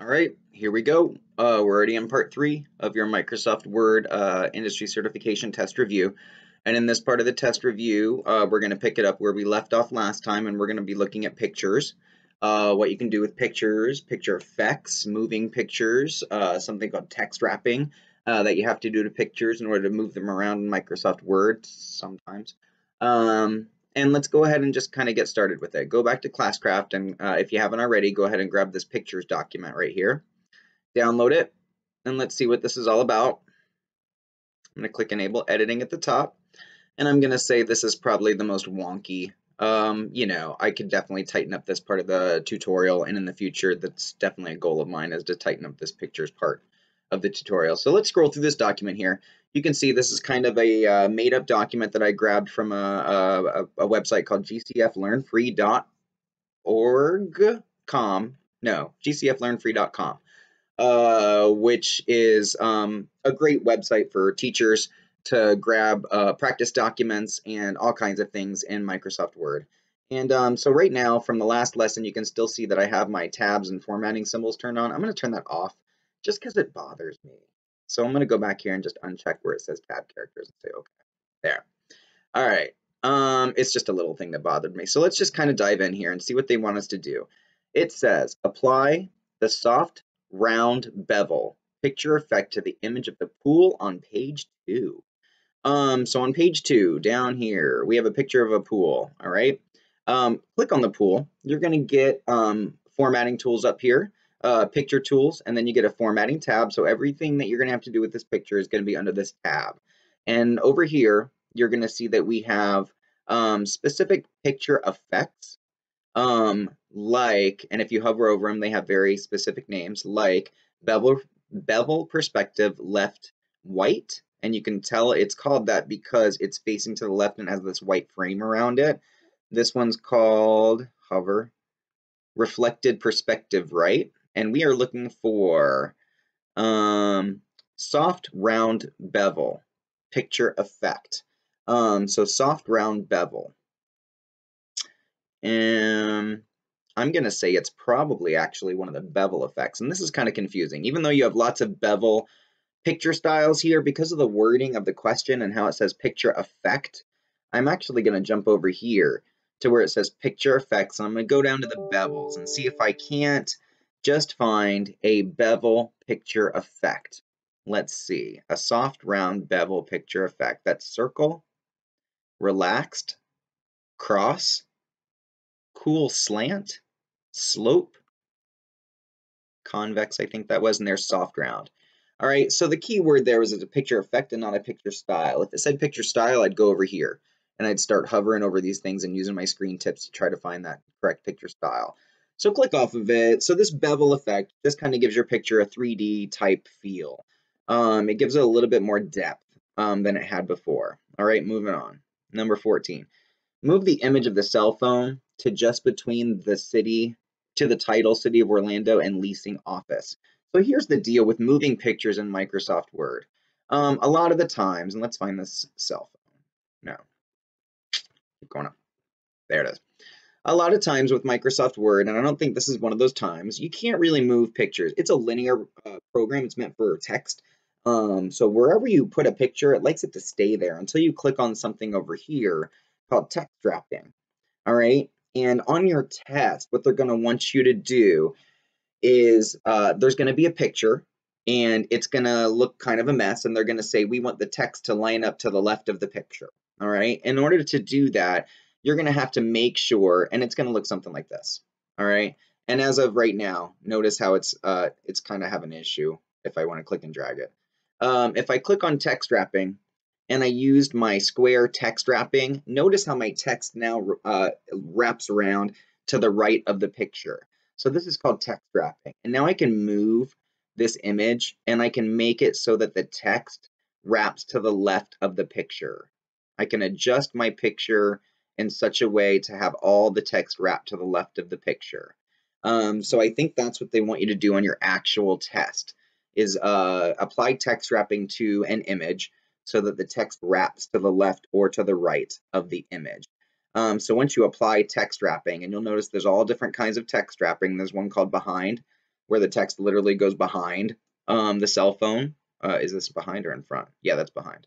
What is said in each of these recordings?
All right, here we go. We're already in part 3 of your Microsoft Word Industry Certification Test Review. And in this part of the test review, we're going to pick it up where we left off last time, and we're going to be looking at pictures. What you can do with pictures, picture effects, moving pictures, something called text wrapping that you have to do to pictures in order to move them around in Microsoft Word sometimes. And let's go ahead and just kind of get started with it. Go back to Classcraft, and if you haven't already, go ahead and grab this pictures document right here. Download it, and let's see what this is all about. I'm going to click Enable Editing at the top, and I'm going to say this is probably the most wonky. I could definitely tighten up this part of the tutorial, and in the future, that's definitely a goal of mine, is to tighten up this pictures part of the tutorial. So let's scroll through this document here. You can see this is kind of a made-up document that I grabbed from a website called gcflearnfree.org.com, which is a great website for teachers to grab practice documents and all kinds of things in Microsoft Word. And so right now, from the last lesson, you can still see that I have my tabs and formatting symbols turned on. I'm going to turn that off just because it bothers me. So I'm going to go back here and just uncheck where it says tab characters and say, okay, there. All right. It's just a little thing that bothered me. So let's just kind of dive in here and see what they want us to do. It says, apply the soft, round bevel picture effect to the image of the pool on page 2. So on page 2, down here, we have a picture of a pool, all right? Click on the pool. You're going to get formatting tools up here. Picture tools, and then you get a formatting tab. So everything that you're going to have to do with this picture is going to be under this tab. And over here, you're going to see that we have specific picture effects, and if you hover over them, they have very specific names, like bevel perspective left white. And you can tell it's called that because it's facing to the left and has this white frame around it. This one's called, hover, reflected perspective right. And we are looking for soft round bevel picture effect. So soft round bevel. And I'm going to say it's probably actually one of the bevel effects. And this is kind of confusing. Even though you have lots of bevel picture styles here, because of the wording of the question and how it says picture effect, I'm actually going to jump over here to where it says picture effects. And I'm going to go down to the bevels and see if I can't just find a bevel picture effect. Let's see, a soft round bevel picture effect. That's circle, relaxed, cross, cool slant, slope, convex, I think that was, and there's soft round. All right, so the key word there was a picture effect and not a picture style. If it said picture style, I'd go over here and I'd start hovering over these things and using my screen tips to try to find that correct picture style. So click off of it. So this bevel effect just kind of gives your picture a 3D type feel. It gives it a little bit more depth than it had before. All right, moving on. Number 14. Move the image of the cell phone to just between the city, to the title, City of Orlando, and leasing office. So here's the deal with moving pictures in Microsoft Word. A lot of the times, and let's find this cell phone. No, keep going up. There it is. A lot of times with Microsoft Word, and I don't think this is one of those times, you can't really move pictures. It's a linear program. It's meant for text. So wherever you put a picture, it likes it to stay there until you click on something over here called text wrapping. All right. And on your test, what they're going to want you to do is there's going to be a picture and it's going to look kind of a mess. And they're going to say, we want the text to line up to the left of the picture. All right. In order to do that, you're going to have to make sure, and it's going to look something like this. All right. And as of right now, notice how it's kind of have an issue if I want to click and drag it. If I click on text wrapping and I used my square text wrapping, notice how my text now wraps around to the right of the picture. So this is called text wrapping. And now I can move this image and I can make it so that the text wraps to the left of the picture. I can adjust my picture in such a way to have all the text wrapped to the left of the picture. So I think that's what they want you to do on your actual test, is apply text wrapping to an image so that the text wraps to the left or to the right of the image. So once you apply text wrapping, and you'll notice there's all different kinds of text wrapping. There's one called behind, where the text literally goes behind the cell phone. Is this behind or in front? Yeah, that's behind.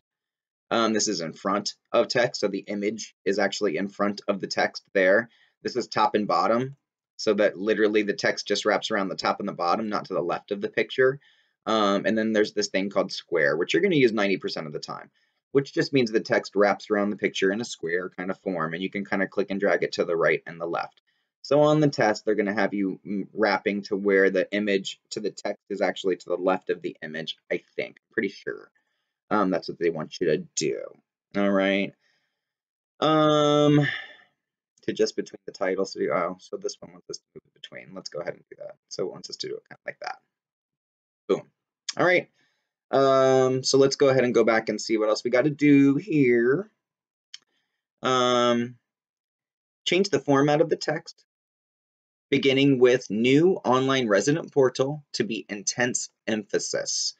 This is in front of text, so the image is actually in front of the text there. This is top and bottom, so that literally the text just wraps around the top and the bottom, not to the left of the picture. And then there's this thing called square, which you're going to use 90% of the time, which just means the text wraps around the picture in a square kind of form, and you can kind of click and drag it to the right and the left. So on the test, they're going to have you wrapping to where the image to the text is actually to the left of the image, I think. I'm pretty sure. That's what they want you to do. All right. To just between the titles. Oh, so this one wants us to move between. Let's go ahead and do that. So it wants us to do it kind of like that. Boom. All right. So let's go ahead and go back and see what else we got to do here. Change the format of the text, beginning with new online resident portal to be intense emphasis.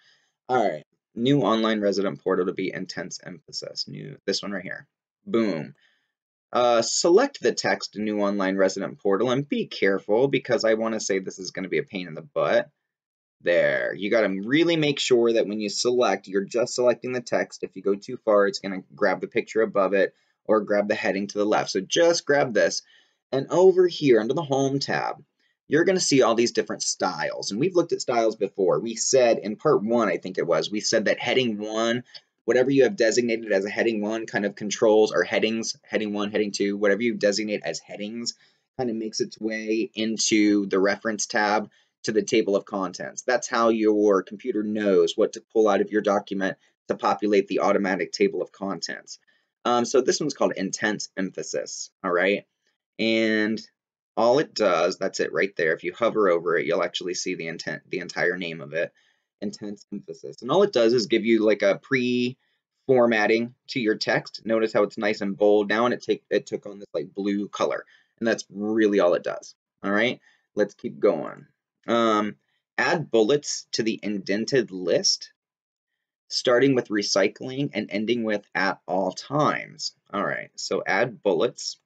All right. New online resident portal to be intense emphasis. This one right here. Boom. Select the text new online resident portal and be careful because I want to say this is going to be a pain in the butt. There. You got to really make sure that when you select, you're just selecting the text. If you go too far, it's going to grab the picture above it or grab the heading to the left. So just grab this. And over here under the Home tab, you're going to see all these different styles. And we've looked at styles before. We said in part 1, I think it was, we said that heading 1, whatever you have designated as a heading 1 kind of controls our headings, heading 1, heading 2, whatever you designate as headings kind of makes its way into the reference tab to the table of contents. That's how your computer knows what to pull out of your document to populate the automatic table of contents. So this one's called intense emphasis, all right? And all it does, that's it right there. If you hover over it, you'll actually see the entire name of it, intense emphasis. And all it does is give you like a pre-formatting to your text. Notice how it's nice and bold now, and it took on this like blue color. And that's really all it does. All right, let's keep going. Add bullets to the indented list, starting with recycling and ending with at all times. All right, so add bullets,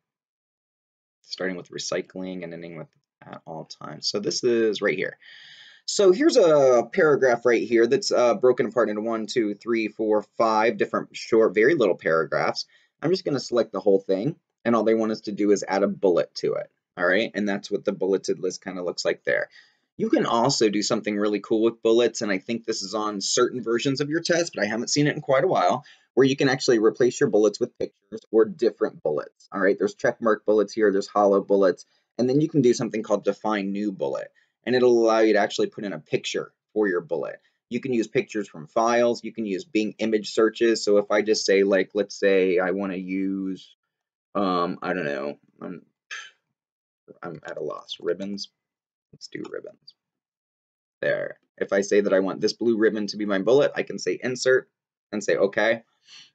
starting with recycling and ending with at all times. So this is right here. So here's a paragraph right here that's broken apart into 1, 2, 3, 4, 5 different short, very little paragraphs. I'm just going to select the whole thing, and all they want us to do is add a bullet to it. All right, and that's what the bulleted list kind of looks like there. You can also do something really cool with bullets, and I think this is on certain versions of your test, but I haven't seen it in quite a while, where you can actually replace your bullets with pictures or different bullets. All right, there's check mark bullets here, there's hollow bullets, and then you can do something called define new bullet, and it'll allow you to actually put in a picture for your bullet. You can use pictures from files, you can use Bing image searches. So if I just say, like, let's say I want to use, I don't know, I'm at a loss, ribbons. Let's do ribbons. There. If I say that I want this blue ribbon to be my bullet, I can say insert and say okay.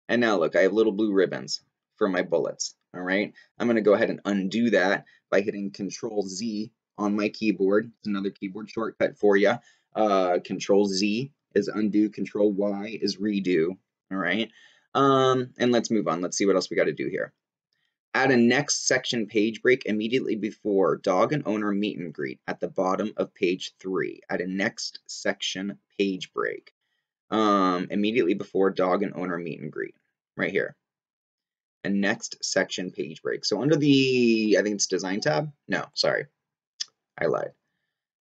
And now look, I have little blue ribbons for my bullets. All right. I'm going to go ahead and undo that by hitting Control Z on my keyboard. It's another keyboard shortcut for you. Control Z is undo, Control Y is redo. All right. And let's move on. Let's see what else we got to do here. Add a next section page break immediately before dog and owner meet and greet at the bottom of page 3. Add a next section page break immediately before dog and owner meet and greet. Right here. A next section page break. So under the, I think it's design tab. No, sorry. I lied.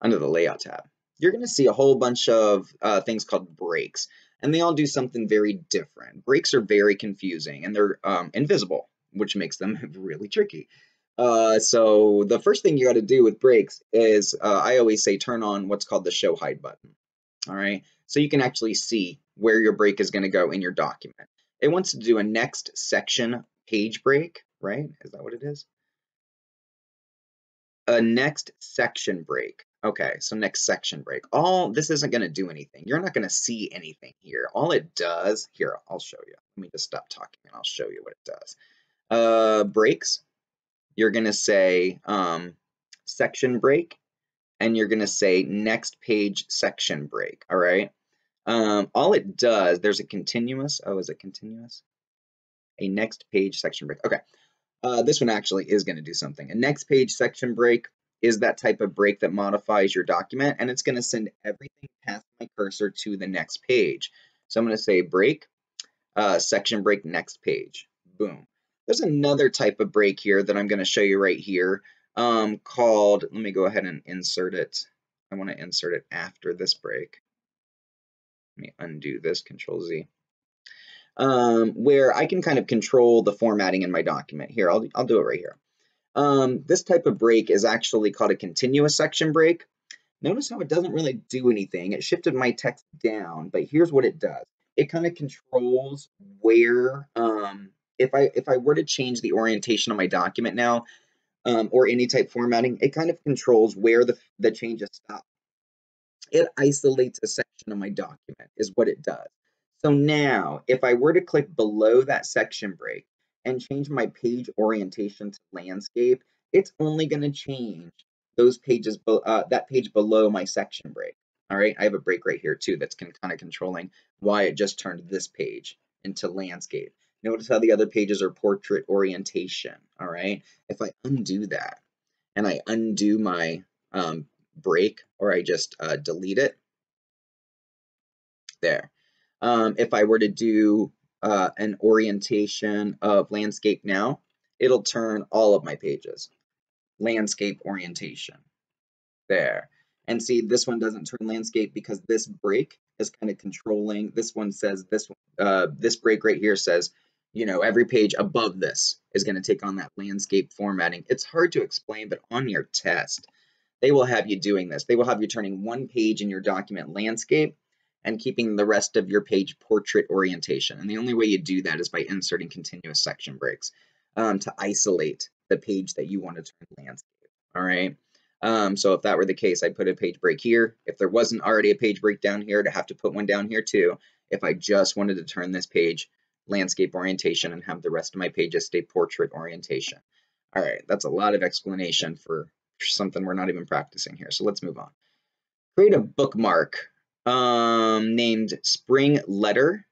Under the layout tab. You're going to see a whole bunch of things called breaks. And they all do something very different. Breaks are very confusing and they're invisible, which makes them really tricky. So the first thing you got to do with breaks is I always say turn on what's called the show hide button. All right, so you can actually see where your break is going to go in your document. It wants to do a next section page break, right? Is that what it is? A next section break. Okay, so next section break. This isn't going to do anything. You're not going to see anything here. All it does, here, I'll show you. Let me just stop talking and I'll show you what it does. Breaks, you're going to say section break, and you're going to say next page section break, all right? All it does, there's a continuous. Oh, is it continuous? A next page section break. Okay. This one actually is going to do something. A next page section break is that type of break that modifies your document, and it's going to send everything past my cursor to the next page. So I'm going to say break, section break, next page. Boom. There's another type of break here that I'm going to show you right here called, let me go ahead and insert it. I want to insert it after this break. Let me undo this, Control Z. Where I can kind of control the formatting in my document. Here, I'll do it right here. This type of break is actually called a continuous section break. Notice how it doesn't really do anything. It shifted my text down, but here's what it does. It kind of controls where, if I were to change the orientation of my document now, or any type formatting, it kind of controls where the changes stop. It isolates a section of my document is what it does. So now, if I were to click below that section break and change my page orientation to landscape, it's only going to change those pages, that page below my section break. All right, I have a break right here too that's kind of controlling why it just turned this page into landscape. Notice how the other pages are portrait orientation. All right, if I undo that and I undo my break, or I just delete it, there. If I were to do an orientation of landscape now, it'll turn all of my pages. Landscape orientation. There. And see, this one doesn't turn landscape because this break is kind of controlling. This one says this break right here says, you know, every page above this is going to take on that landscape formatting. It's hard to explain, but on your test, they will have you doing this. They will have you turning one page in your document landscape and keeping the rest of your page portrait orientation. And the only way you do that is by inserting continuous section breaks to isolate the page that you want to turn landscape. All right. So if that were the case, I'd put a page break here. If there wasn't already a page break down here, to have to put one down here too. If I just wanted to turn this page landscape orientation and have the rest of my pages stay portrait orientation. All right, that's a lot of explanation for something we're not even practicing here. So let's move on. Create a bookmark named Spring Newsletter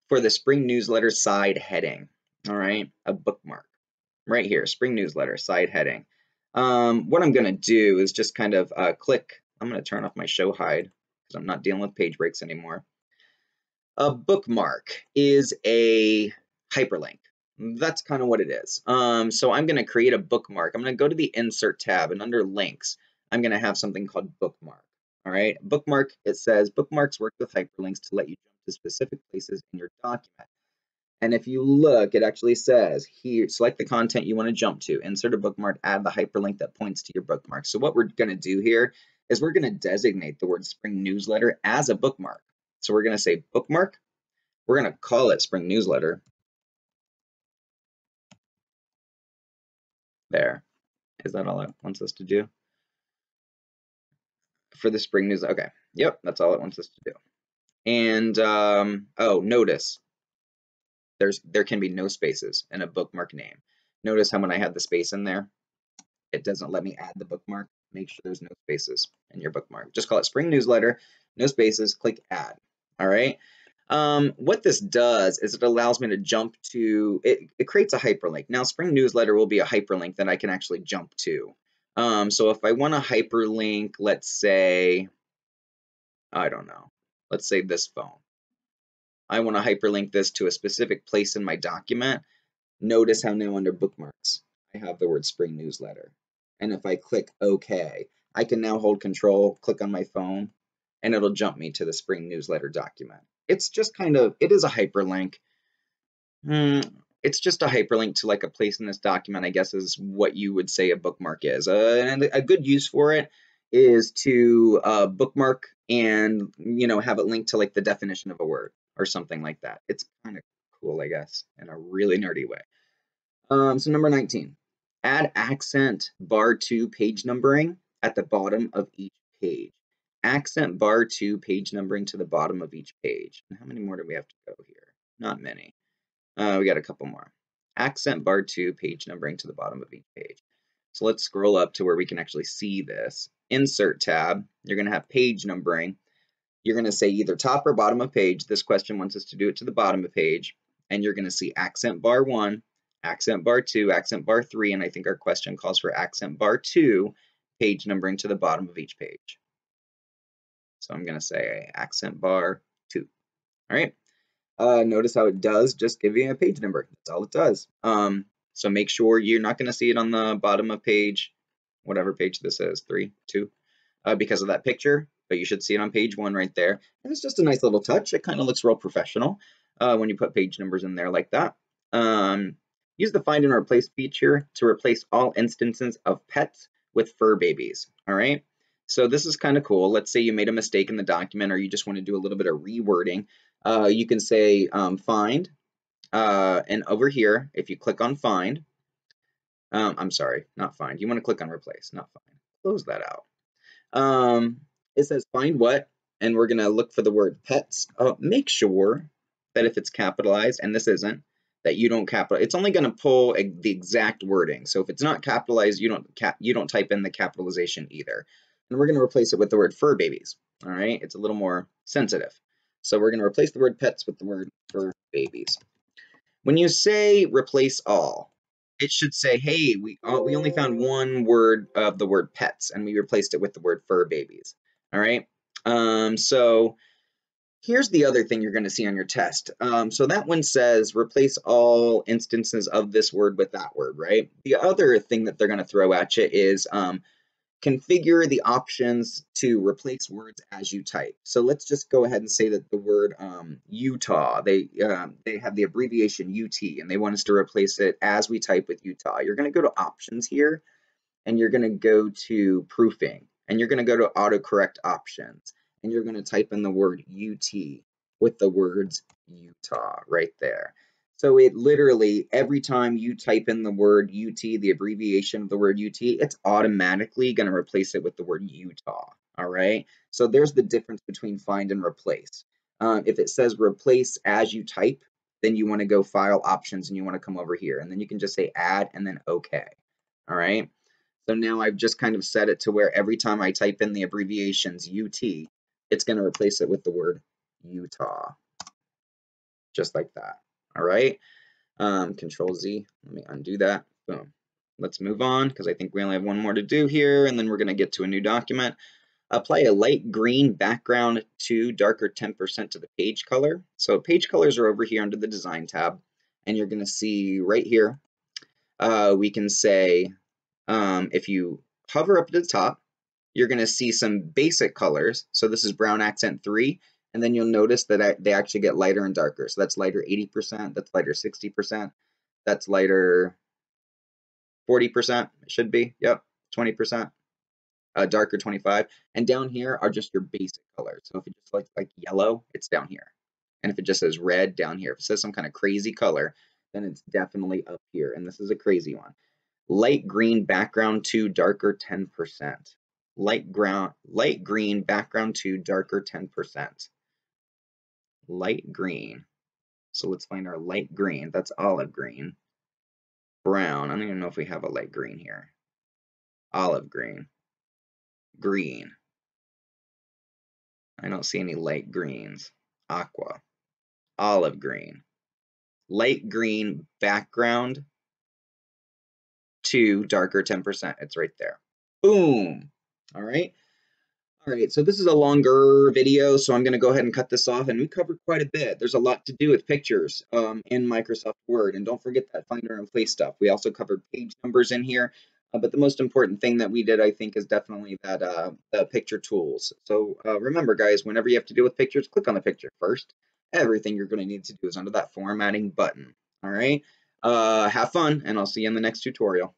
for the Spring Newsletter side heading. All right, a bookmark right here, Spring Newsletter side heading. What I'm going to do is just kind of click. I'm going to turn off my show hide because I'm not dealing with page breaks anymore. A bookmark is a hyperlink. That's kind of what it is. So I'm going to create a bookmark. I'm going to go to the Insert tab, and under Links, I'm going to have something called Bookmark. All right, bookmark, it says bookmarks work with hyperlinks to let you jump to specific places in your document. And if you look, it actually says here, select the content you want to jump to, insert a bookmark, add the hyperlink that points to your bookmark. So what we're going to do here is we're going to designate the word Spring Newsletter as a bookmark. So we're going to say bookmark. We're going to call it Spring Newsletter. There. Is that all it wants us to do? For the Spring Newsletter. Okay. Yep, that's all it wants us to do. And oh, notice there can be no spaces in a bookmark name. Notice how when I had the space in there, it doesn't let me add the bookmark. Make sure there's no spaces in your bookmark. Just call it Spring Newsletter, no spaces, click add. All right. What this does is it allows me to jump to, it creates a hyperlink. Now, Spring Newsletter will be a hyperlink that I can actually jump to. So if I want to hyperlink, let's say, I don't know, let's say this phone. I want to hyperlink this to a specific place in my document. Notice how now under bookmarks, I have the word Spring Newsletter. And if I click OK, I can now hold Control, click on my phone, and it'll jump me to the Spring Newsletter document. It's just kind of, it is a hyperlink. It's just a hyperlink to like a place in this document, I guess, is what you would say a bookmark is. And a good use for it is to bookmark and, you know, have it linked to like the definition of a word or something like that. It's kind of cool, I guess, in a really nerdy way. So number 19, add accent bar to page numbering at the bottom of each page. Accent bar to page numbering to the bottom of each page. And how many more do we have to go here? Not many. We got a couple more. Accent bar to page numbering to the bottom of each page. So let's scroll up to where we can actually see this. Insert tab, you're going to have page numbering. You're going to say either top or bottom of page. This question wants us to do it to the bottom of page. And you're going to see accent bar 1, accent bar 2, accent bar 3, and I think our question calls for accent bar 2, page numbering to the bottom of each page. So I'm going to say accent bar 2. All right. Notice how it does just give you a page number. That's all it does. So make sure you're not going to see it on the bottom of page, whatever page this is, 3, 2, because of that picture, but you should see it on page 1 right there. And it's just a nice little touch. It kind of looks real professional when you put page numbers in there like that. Use the find and replace feature to replace all instances of pets with fur babies. All right. So this is kind of cool. Let's say you made a mistake in the document, or you just want to do a little bit of rewording. You can say find, and over here, if you click on find, I'm sorry, not find. You want to click on replace, not find. Close that out. It says find what, and we're going to look for the word pets. Make sure that if it's capitalized, and this isn't, that you don't capitalize. It's only going to pull the exact wording. So if it's not capitalized, you don't type in the capitalization either. And we're going to replace it with the word fur babies. All right, it's a little more sensitive. So we're going to replace the word pets with the word fur babies. When you say replace all, it should say, hey, we only found one word of the word pets, and we replaced it with the word fur babies. All right. So here's the other thing you're going to see on your test. So that one says replace all instances of this word with that word, right? The other thing that they're going to throw at you is configure the options to replace words as you type. So let's just go ahead and say that the word Utah, they have the abbreviation UT, and they want us to replace it as we type with Utah. You're going to go to options here, and you're going to go to proofing, and you're going to go to autocorrect options, and you're going to type in the word UT with the words Utah right there. So it literally, every time you type in the word UT, the abbreviation of the word UT, it's automatically going to replace it with the word Utah. All right. So there's the difference between find and replace. If it says replace as you type, then you want to go file options and you want to come over here, and then you can just say add and then OK. All right. So now I've just kind of set it to where every time I type in the abbreviations UT, it's going to replace it with the word Utah. Just like that. All right. Control Z. Let me undo that. Boom. Let's move on because I think we only have one more to do here, and then we're going to get to a new document. Apply a light green background to darker 10% to the page color. So page colors are over here under the design tab, and you're going to see right here, we can say, if you hover up to the top, you're going to see some basic colors. So this is brown accent 3. And then you'll notice that they actually get lighter and darker. So that's lighter 80%, that's lighter 60%, that's lighter 40%, it should be, yep, 20%, darker 25. And down here are just your basic colors. So if it just looks like yellow, it's down here. And if it just says red, down here. If it says some kind of crazy color, then it's definitely up here. And this is a crazy one. Light green background to darker 10%. Light green background to darker 10%. Light green. So let's find our light green. That's olive green. Brown. I don't even know if we have a light green here. Olive green. Green. I don't see any light greens. Aqua. Olive green. Light green background to darker 10%. It's right there. Boom. All right. All right, so this is a longer video, so I'm going to go ahead and cut this off, and we covered quite a bit. There's a lot to do with pictures in Microsoft Word, and don't forget that find and replace stuff. We also covered page numbers in here, but the most important thing that we did, I think, is definitely that the picture tools. So remember, guys, whenever you have to deal with pictures, click on the picture first. Everything you're going to need to do is under that formatting button. All right, have fun, and I'll see you in the next tutorial.